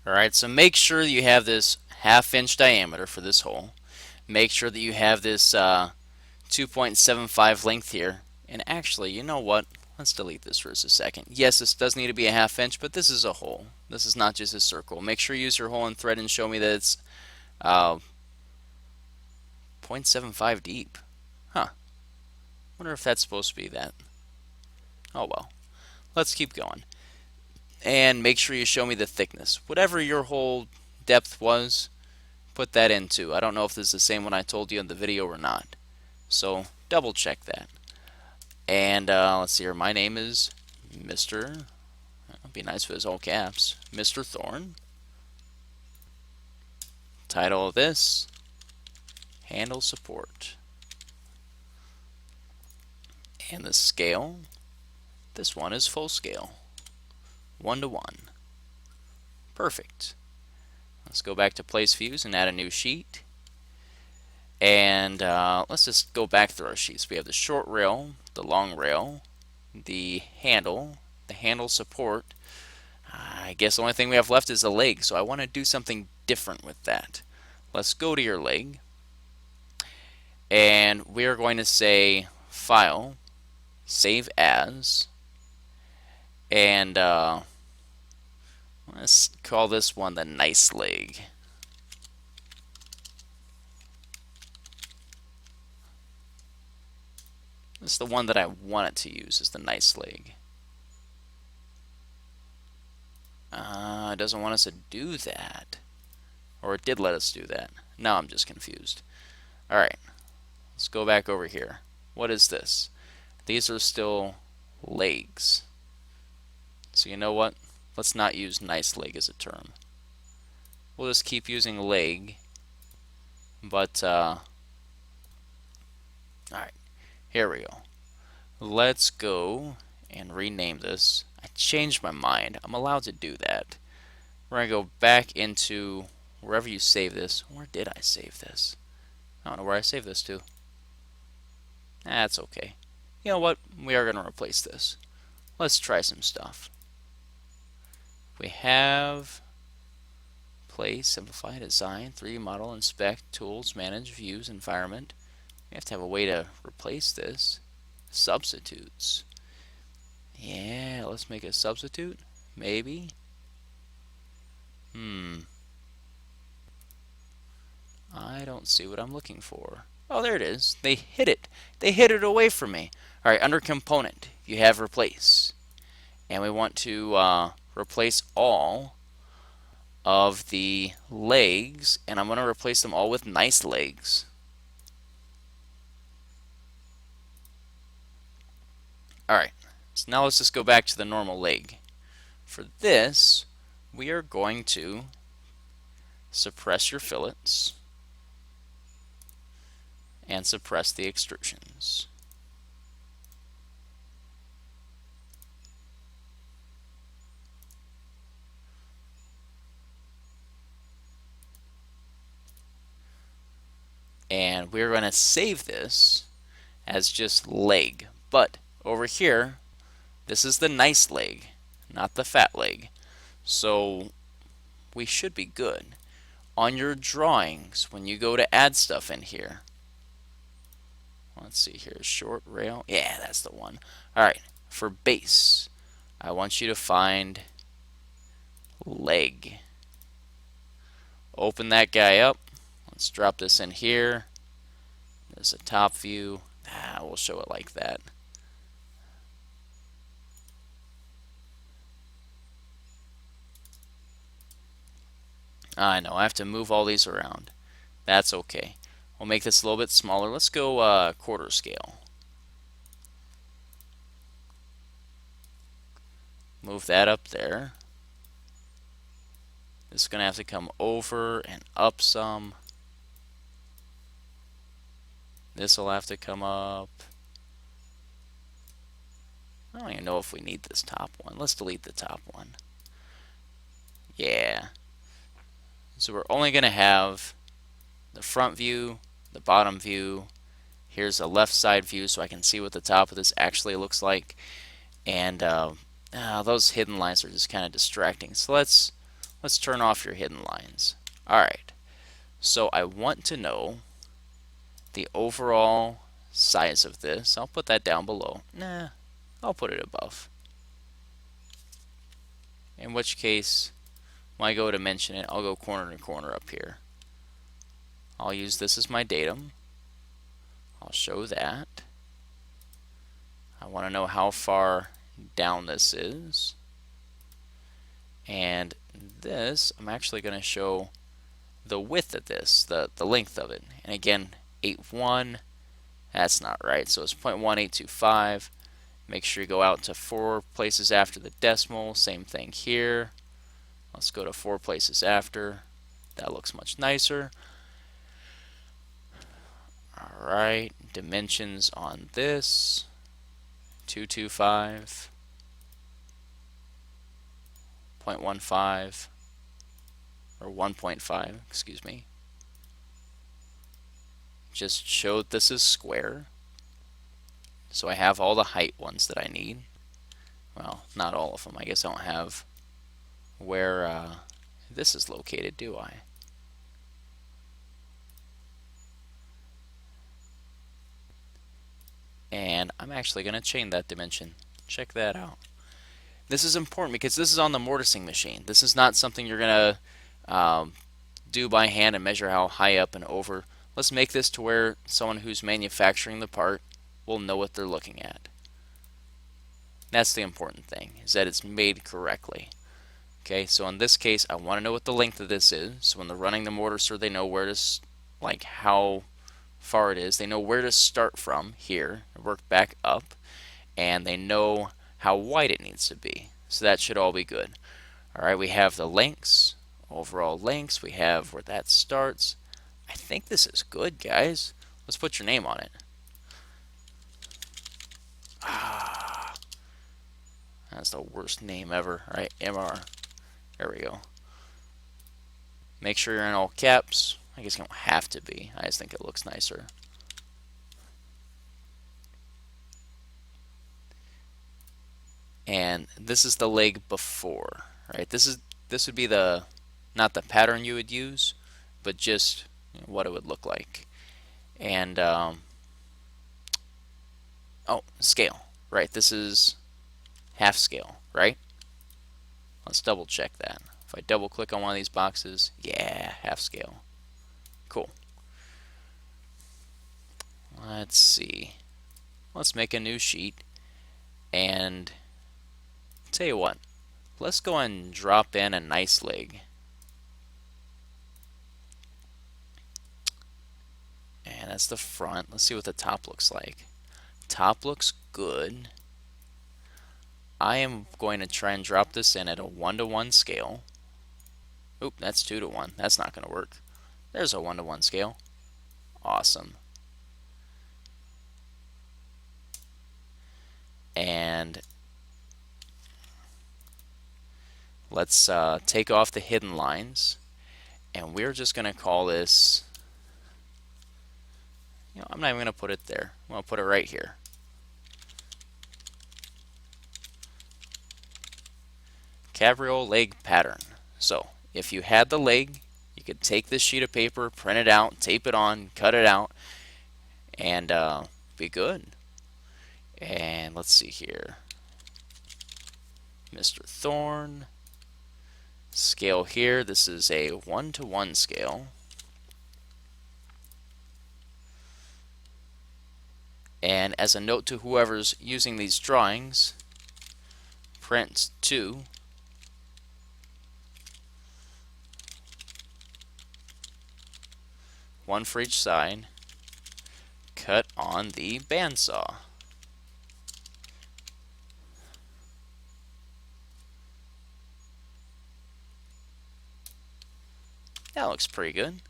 Alright, so make sure you have this 1/2 inch diameter for this hole. Make sure that you have this 2.75 length here. And actually, you know what? Let's delete this for just a second. Yes, this does need to be a 1/2 inch, but this is a hole. This is not just a circle. Make sure you use your hole and thread and show me that it's 0.75 deep. Huh. Wonder if that's supposed to be that. Oh well. Let's keep going. And make sure you show me the thickness. Whatever your hole depth was, put that into. I don't know if this is the same one I told you in the video or not. So double check that. And let's see here. My name is Mr. It'd be nice if it was all caps. Mr. Thorne. Title of this, handle support. And the scale, this one is full scale. 1:1. Perfect. Let's go back to place views and add a new sheet. And let's just go back through our sheets. We have the short rail, the long rail, the handle support. I guess the only thing we have left is the leg, so I want to do something different with that. Let's go to your leg, and we are going to say File, Save As, and let's call this one the nice leg. This is the one that I wanted to use, is the nice leg. It doesn't want us to do that. Or it did let us do that. Now I'm just confused. Alright, let's go back over here. What is this? These are still legs. So you know what? Let's not use nice leg as a term. We'll just keep using leg. But, alright, here we go. Let's go and rename this. I changed my mind. I'm allowed to do that. We're going to go back into wherever you save this. Where did I save this? I don't know where I saved this to. That's okay. You know what? We are going to replace this. Let's try some stuff. We have place, simplify, design, 3D model, inspect, tools, manage, views, environment. We have to have a way to replace this. Substitutes. Yeah, let's make a substitute. Maybe. I don't see what I'm looking for. Oh, there it is. They hid it. They hid it away from me. Alright, under component, you have replace. And we want to replace all of the legs, and I'm going to replace them all with nice legs. Alright, so now let's just go back to the normal leg. For this, we are going to suppress your fillets and suppress the extrusions. And we're going to save this as just leg. But over here, this is the nice leg, not the fat leg. So we should be good. On your drawings, when you go to add stuff in here, let's see here, short rail. Yeah, that's the one. Alright, for base, I want you to find leg. Open that guy up. Let's drop this in here. There's a top view. We'll show it like that. I know, I have to move all these around. That's okay. We'll make this a little bit smaller. Let's go quarter scale. Move that up there. It's going to have to come over and up some. This will have to come up. I don't even know if we need this top one. Let's delete the top one. Yeah. So we're only going to have the front view, the bottom view. Here's a left side view so I can see what the top of this actually looks like. And those hidden lines are just kind of distracting. So let's Let's turn off your hidden lines. Alright, so I want to know the overall size of this. I'll put that down below. Nah, I'll put it above. In which case, when I go to mention it, I'll go corner to corner up here. I'll use this as my datum. I'll show that. I want to know how far down this is. And this, I'm actually going to show the width of this, the length of it. And again, 8.1, that's not right. So it's 0.1825. Make sure you go out to 4 places after the decimal. Same thing here. Let's go to 4 places after. That looks much nicer. Alright, dimensions on this. 225. 0.15. Or 1.5, excuse me. Just show that this is square. So I have all the height ones that I need. Well, not all of them. I guess I don't have where this is located, do I? And I'm actually going to change that dimension. Check that out. This is important because this is on the mortising machine. This is not something you're going to do by hand and measure how high up and over. Let's make this to where someone who's manufacturing the part will know what they're looking at. That's the important thing, is that it's made correctly. Okay, so in this case, I want to know what the length of this is. So when they're running the mortiser, they know where to, like how far it is. They know where to start from here and work back up. And they know how wide it needs to be. So that should all be good. Alright, we have the lengths, overall lengths. We have where that starts. I think this is good, guys. Let's put your name on it. That's the worst name ever. Alright, MR. There we go. Make sure you're in all caps. I guess you don't have to be. I just think it looks nicer. And this is the leg before, right? This would be the, not the pattern you would use, but just what it would look like. And oh, scale, right? This is half scale, right? Let's double check that. If I double click on one of these boxes, yeah, half scale. Cool. Let's see. Let's make a new sheet and tell you what, let's go and drop in a nice leg. And that's the front. Let's see what the top looks like. Top looks good. I am going to try and drop this in at a 1:1 scale. Oop, that's 2:1. That's not going to work. There's a 1:1 scale. Awesome. And let's take off the hidden lines. And we're just going to call this, I'm not even going to put it there. I'm going to put it right here. Cabriole leg pattern. So if you had the leg, you could take this sheet of paper, print it out, tape it on, cut it out, and be good. And let's see here. Mr. Thorne. Scale here. This is a 1:1 scale. And as a note to whoever's using these drawings, print 2. One for each side. Cut on the bandsaw. That looks pretty good.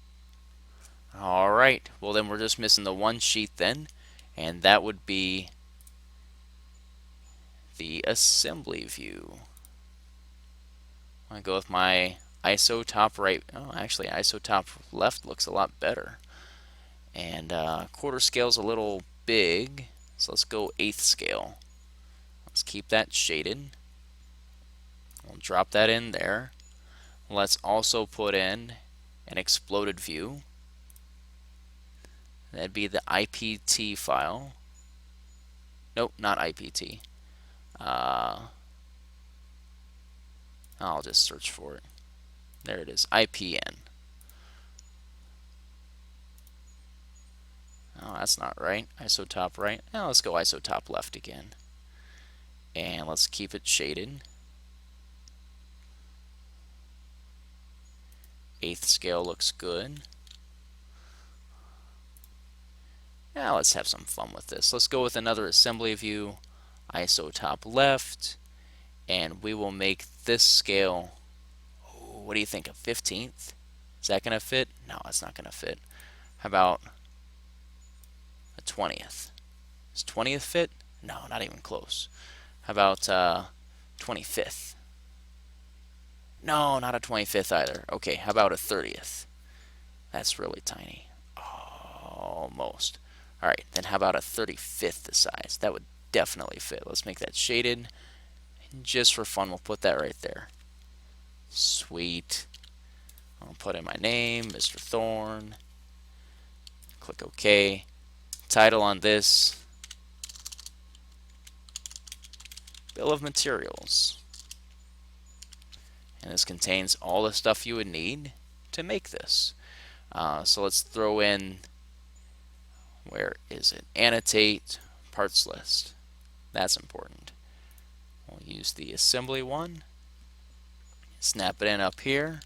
Alright, well then we're just missing the one sheet then, and that would be the assembly view. I'm going to go with my ISO top right. Oh, actually ISO top left looks a lot better. And quarter scale's a little big, so let's go 1/8 scale. Let's keep that shaded. We'll drop that in there. Let's also put in an exploded view. That'd be the IPT file. Nope, not IPT. I'll just search for it. There it is, IPN. Oh, that's not right. Isotop right. Now let's go isotop left again. And let's keep it shaded. 1/8 scale looks good. Now let's have some fun with this. Let's go with another assembly view, ISO top left, and we will make this scale, what do you think, a 15th? Is that going to fit? No, it's not going to fit. How about a 20th? Does 20th fit? No, not even close. How about 25th? No, not a 25th either. Okay, how about a 30th? That's really tiny. Almost. Alright, then how about a 35th the size? That would definitely fit. Let's make that shaded. And just for fun, we'll put that right there. Sweet. I'll put in my name, Mr. Thorne. Click OK. Title on this, Bill of Materials. And this contains all the stuff you would need to make this. So let's throw in, where is it? Annotate parts list. That's important. We'll use the assembly one. Snap it in up here.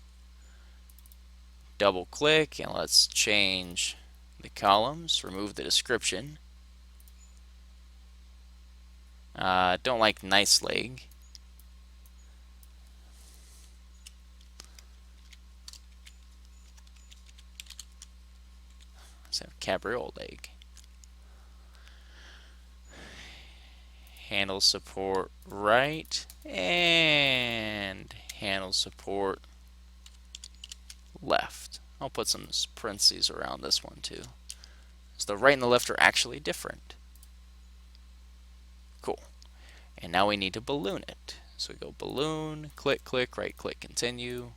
Double click and let's change the columns. Remove the description. Don't like nice leg. Let's have Cabriole leg. Handle support right and handle support left. I'll put some parentheses around this one too. So the right and the left are actually different. Cool. And now we need to balloon it. So we go balloon, click, click, right click, continue.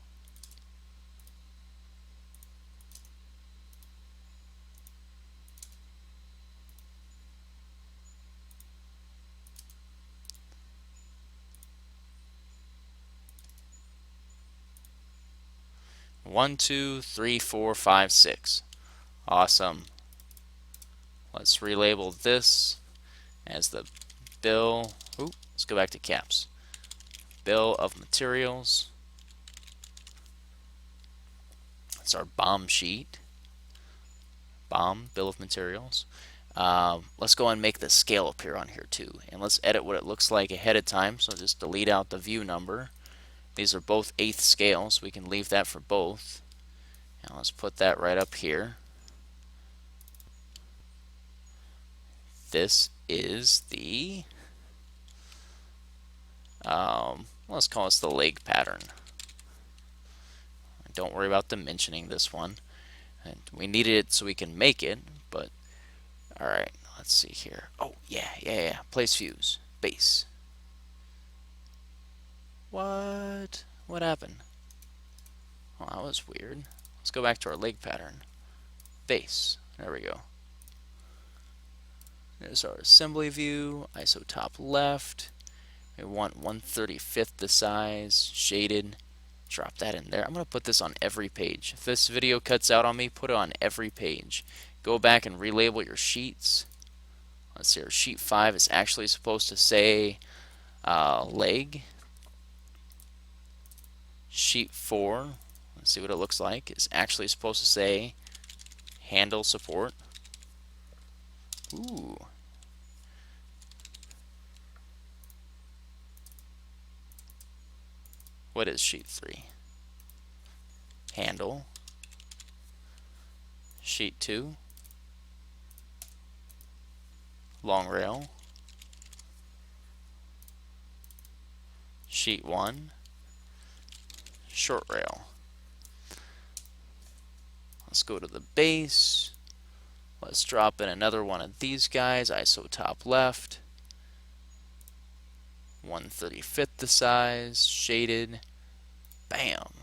One, two, three, four, five, six. Awesome. Let's relabel this as the bill. Ooh, let's go back to caps. Bill of materials. That's our BOM sheet. BOM, bill of materials. Let's go and make the scale appear on here too. And let's edit what it looks like ahead of time. So just delete out the view number. These are both 1/8 scale, so we can leave that for both. Now let's put that right up here. This is the, let's call this the leg pattern. Don't worry about dimensioning this one. And we needed it so we can make it, but alright, let's see here. Oh, yeah. Place fuse. Base. What? What happened? Oh, that was weird. Let's go back to our leg pattern. Base. There we go. There's our assembly view. ISO top left. We want 1/35 the size. Shaded. Drop that in there. I'm going to put this on every page. If this video cuts out on me, put it on every page. Go back and relabel your sheets. Let's see, our sheet 5 is actually supposed to say leg. Sheet 4, let's see what it looks like, is actually supposed to say handle support. Ooh. What is sheet 3? Handle. Sheet 2. Long rail. Sheet 1. Short rail. Let's go to the base. Let's drop in another one of these guys, ISO top left. 1/35 the size, shaded. Bam.